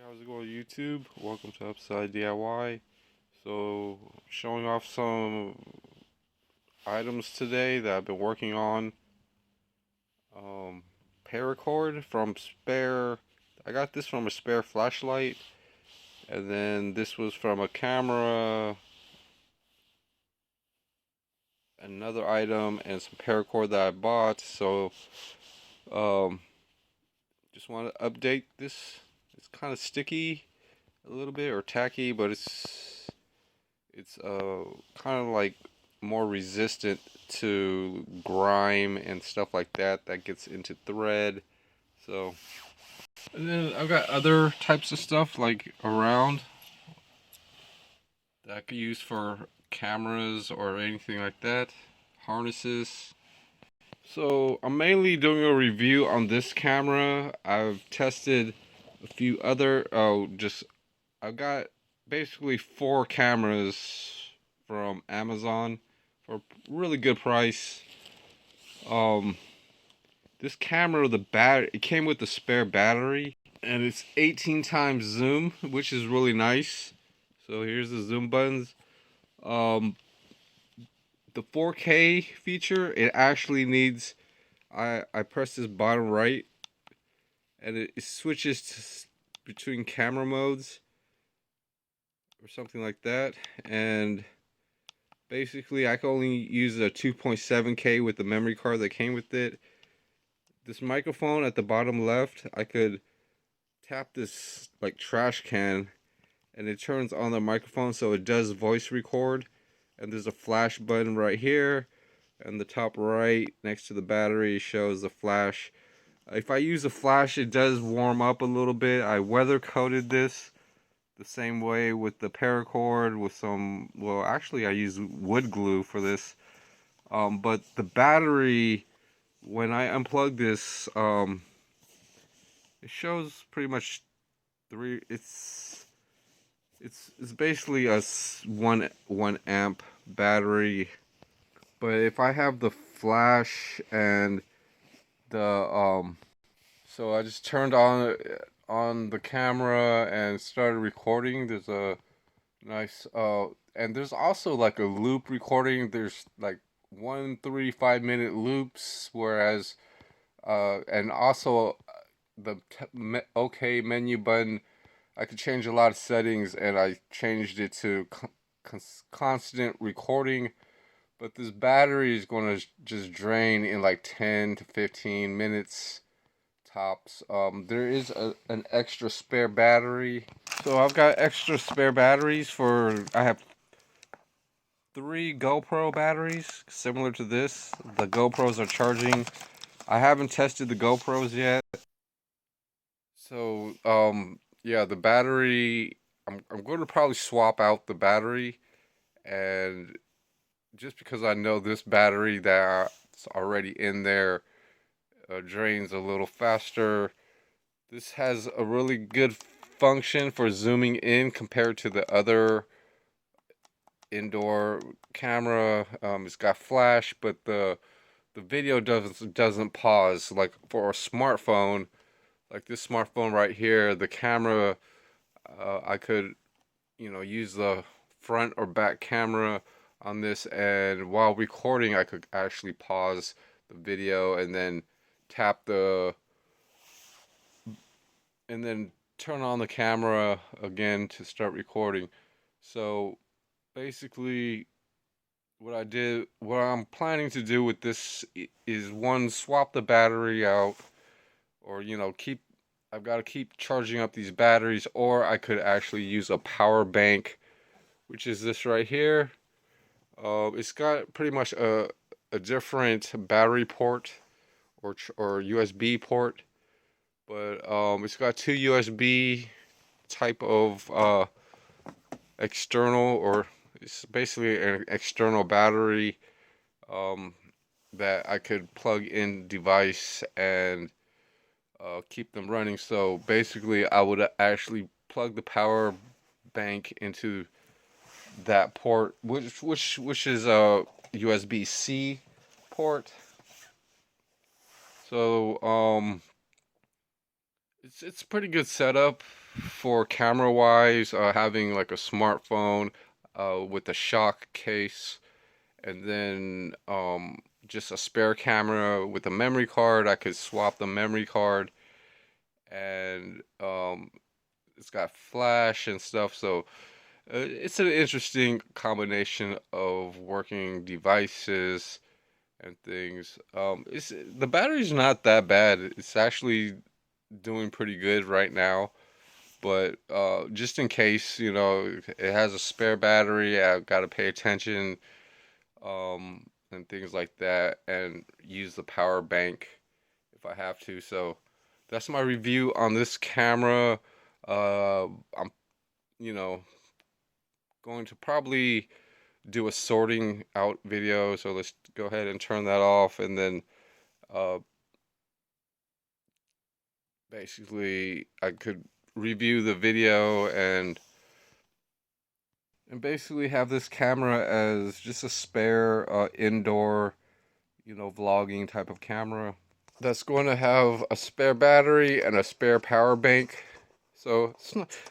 How's it going, YouTube? Welcome to Upside DIY. So, showing off some items today that I've been working on. Um, Paracord from spare. I got this from a spare flashlight, and then this was from a camera, another item, and some paracord that I bought. So, um, just want to update this. It's kind of sticky a little bit or tacky, but it's kind of like more resistant to grime and stuff like that gets into thread. So, and then I've got other types of stuff like around that I could use for cameras or anything like that, harnesses. So I'm mainly doing a review on this camera. I've tested a few other just I've got basically 4 cameras from Amazon for a really good price. Um, this camera, it came with the spare battery, and it's 18 times zoom, which is really nice. So here's the zoom buttons. Um, the 4K feature, it actually needs. I press this bottom right, and it switches between camera modes or something like that, and basically, I can only use a 2.7K with the memory card that came with it. This microphone at the bottom left, I could tap this like trash can and it turns on the microphone so it does voice record. And there's a flash button right here, and the top right next to the battery shows the flash. If I use a flash, it does warm up a little bit. I weather coated this the same way with the paracord with some, well, actually I use wood glue for this. But the battery, when I unplug this, it shows pretty much three. It's basically a one amp battery. But if I have the flash and the so I just turned on the camera and started recording. There's a nice and there's also like a loop recording. There's like 1 3 5 minute loops, whereas and also OK menu button. I could change a lot of settings, and I changed it to constant recording. But this battery is going to just drain in like 10 to 15 minutes tops. There is an extra spare battery. So I've got extra spare batteries I have 3 GoPro batteries similar to this. The GoPros are charging. I haven't tested the GoPros yet. So, yeah, the battery, I'm going to probably swap out the battery, and just because I know this battery that's already in there drains a little faster. This has a really good function for zooming in compared to the other indoor camera. It's got flash, but the video doesn't pause. Like for a smartphone, like this smartphone right here, the camera, I could, use the front or back camera on this, and while recording, I could actually pause the video and then tap and then turn on the camera again to start recording. So basically, what I'm planning to do with this is one, swap the battery out, or I've got to keep charging up these batteries, or I could actually use a power bank, which is this right here. It's got pretty much a different battery port or USB port, but it's got 2 USB type of external, or it's basically an external battery um, that I could plug in device and keep them running. So basically, I would actually plug the power bank into that port, which is a USB-C port. So it's pretty good setup for camera wise. Having like a smartphone with a shock case, and then just a spare camera with a memory card. I could swap the memory card, and it's got flash and stuff. So it's an interesting combination of working devices and things. It's the battery's not that bad. It's actually doing pretty good right now. But just in case, it has a spare battery, I've got to pay attention and things like that, and use the power bank if I have to. So that's my review on this camera. I'm, you know, going to probably do a sorting out video. So let's go ahead and turn that off, and then uh, basically I could review the video and basically have this camera as just a spare indoor, vlogging type of camera that's going to have a spare battery and a spare power bank. So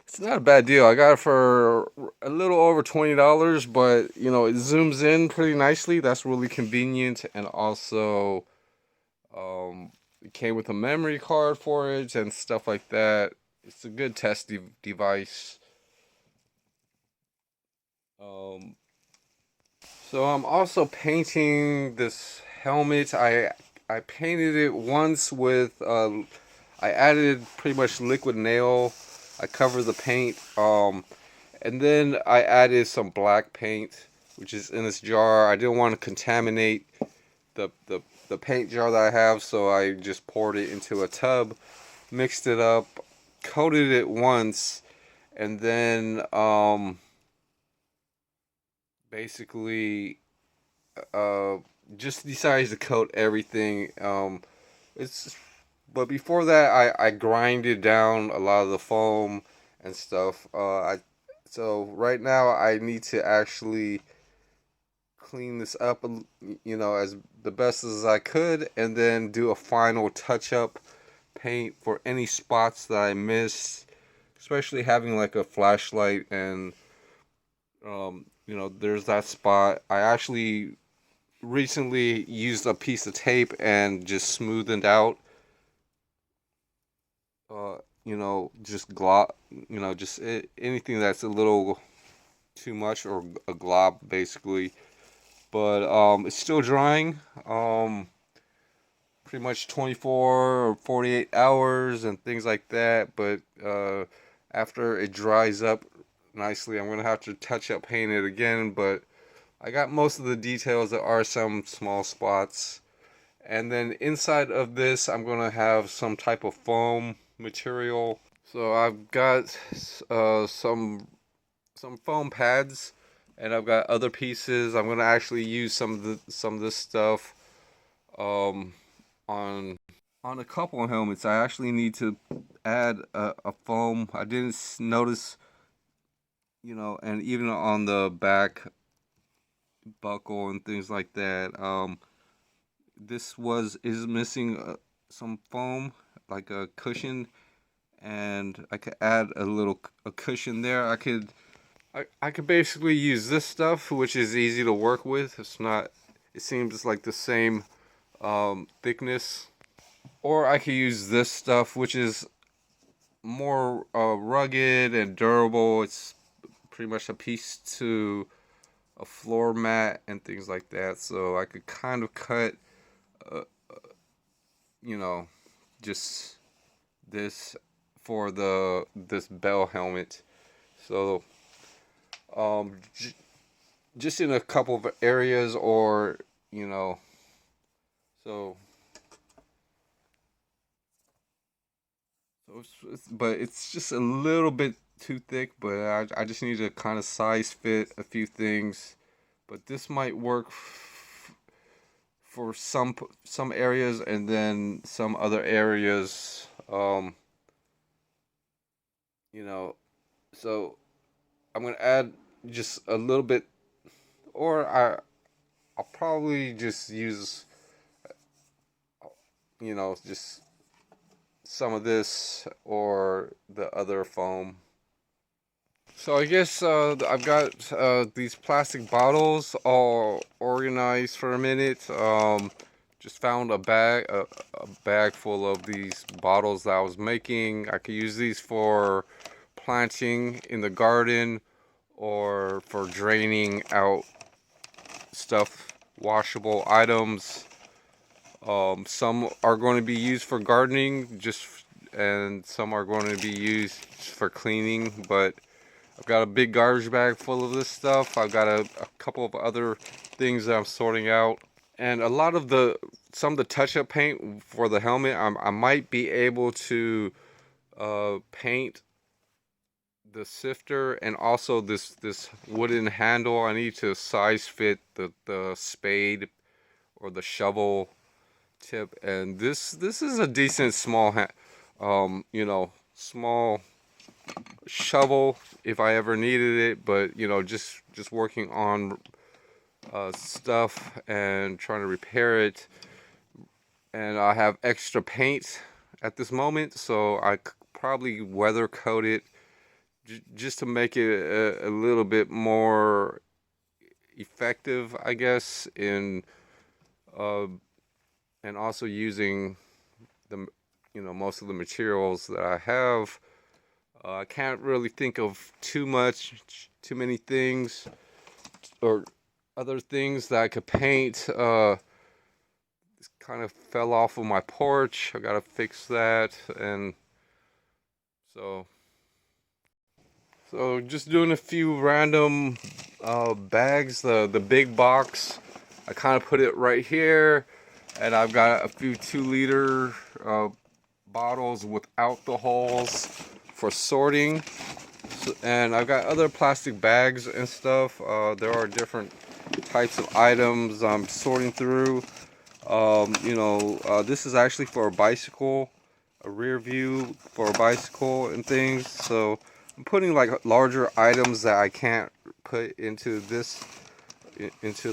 it's not a bad deal. I got it for a little over $20, but it zooms in pretty nicely. That's really convenient, and also it came with a memory card for it and stuff like that. It's a good test device. Um, so I'm also painting this helmet. I painted it once with I added pretty much liquid nail. I covered the paint, and then I added some black paint, which is in this jar. I didn't want to contaminate the the the paint jar that I have, so I just poured it into a tub, mixed it up, coated it once, and then basically uh, just decided to coat everything. It's But before that, I grinded down a lot of the foam and stuff. So right now I need to actually clean this up, as the best as I could, and then do a final touch up paint for any spots that I missed, especially having like a flashlight and there's that spot. I actually recently used a piece of tape and just smoothed out just anything that's a little too much, or a glob basically. But it's still drying. Pretty much 24 or 48 hours and things like that. But after it dries up nicely, I'm gonna have to touch up paint it again. But I got most of the details. There are some small spots. And then inside of this, I'm gonna have some type of foam material. So I've got some foam pads, and I've got other pieces. I'm gonna actually use some of this stuff um, on a couple of helmets. I actually need to add a foam. I didn't notice, and even on the back buckle and things like that. This is missing some foam, like a cushion, and I could add a cushion there. I could basically use this stuff, which is easy to work with. It seems like the same thickness. Or I could use this stuff, which is more rugged and durable. It's pretty much a piece to a floor mat and things like that. So I could kind of cut, uh, you know, just this for this bell helmet. So just in a couple of areas, or so but it's just a little bit too thick. But I just need to kind of size fit a few things. But this might work for some areas, and then some other areas. You know, so I'm gonna add just a little bit, or I'll probably just use just some of this or the other foam. So I guess I've got these plastic bottles all organized for a minute. Just found a bag full of these bottles that I was making. I could use these for planting in the garden or for draining out stuff, washable items. Some are going to be used for gardening, and some are going to be used for cleaning. But I've got a big garbage bag full of this stuff. I've got a couple of other things that I'm sorting out, and some of the touch-up paint for the helmet. I might be able to paint the sifter and also this wooden handle. I need to size fit the spade or the shovel tip, and this is a decent small small shovel if I ever needed it, but just working on stuff and trying to repair it, and I have extra paint at this moment, so I could probably weather coat it just to make it a little bit more effective, I guess, in and also using the most of the materials that I have. I can't really think of too many things or other things that I could paint. This kind of fell off of my porch. I gotta fix that, and so just doing a few random bags. The big box, I kind of put it right here, and I've got a few 2-liter bottles without the holes for sorting. And I've got other plastic bags and stuff. There are different types of items I'm sorting through. This is actually for a bicycle, a rear view for a bicycle and things. So I'm putting like larger items that I can't put into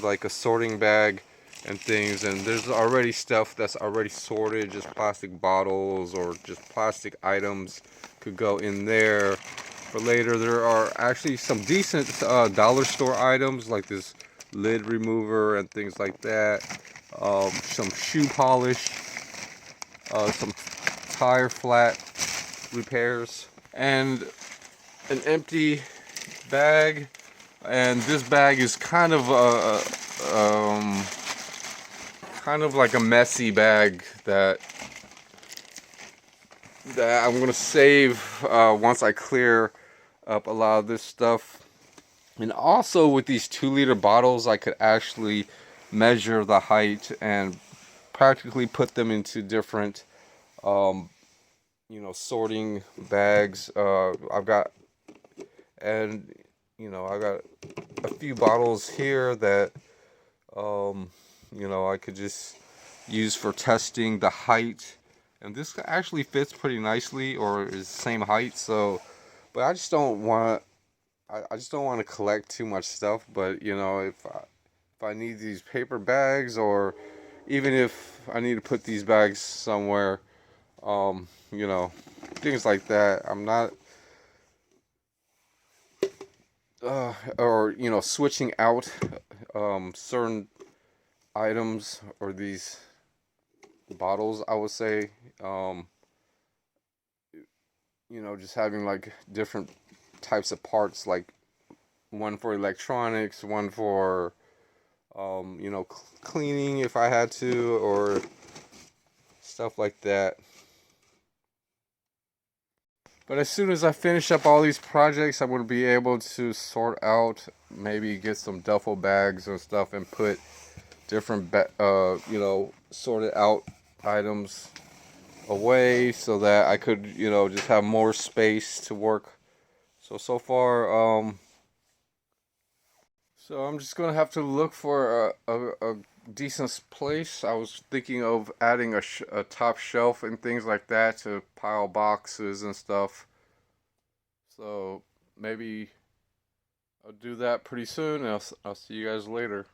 like a sorting bag and things, and there's already stuff that's already sorted, just plastic bottles or just plastic items could go in there for later. There are actually some decent dollar store items like this lid remover and things like that, some shoe polish, some tire flat repairs, and an empty bag. And this bag is kind of like a messy bag that I'm gonna save once I clear up a lot of this stuff. And also with these 2-liter bottles, I could actually measure the height and practically put them into different sorting bags. I've got a few bottles here that I could just use for testing the height, and this actually fits pretty nicely, or is the same height. So, but I just don't want to collect too much stuff. But if I need these paper bags, or even if I need to put these bags somewhere, things like that. I'm not or switching out certain items or these bottles, I would say, just having like different types of parts, like one for electronics, one for cleaning if I had to, or stuff like that. But as soon as I finish up all these projects, I'm going to be able to sort out, maybe get some duffel bags and stuff, and put different sorted out items away, so that I could just have more space to work. So far, so I'm just gonna have to look for a decent place. I was thinking of adding a top shelf and things like that to pile boxes and stuff. So maybe I'll do that pretty soon, and I'll see you guys later.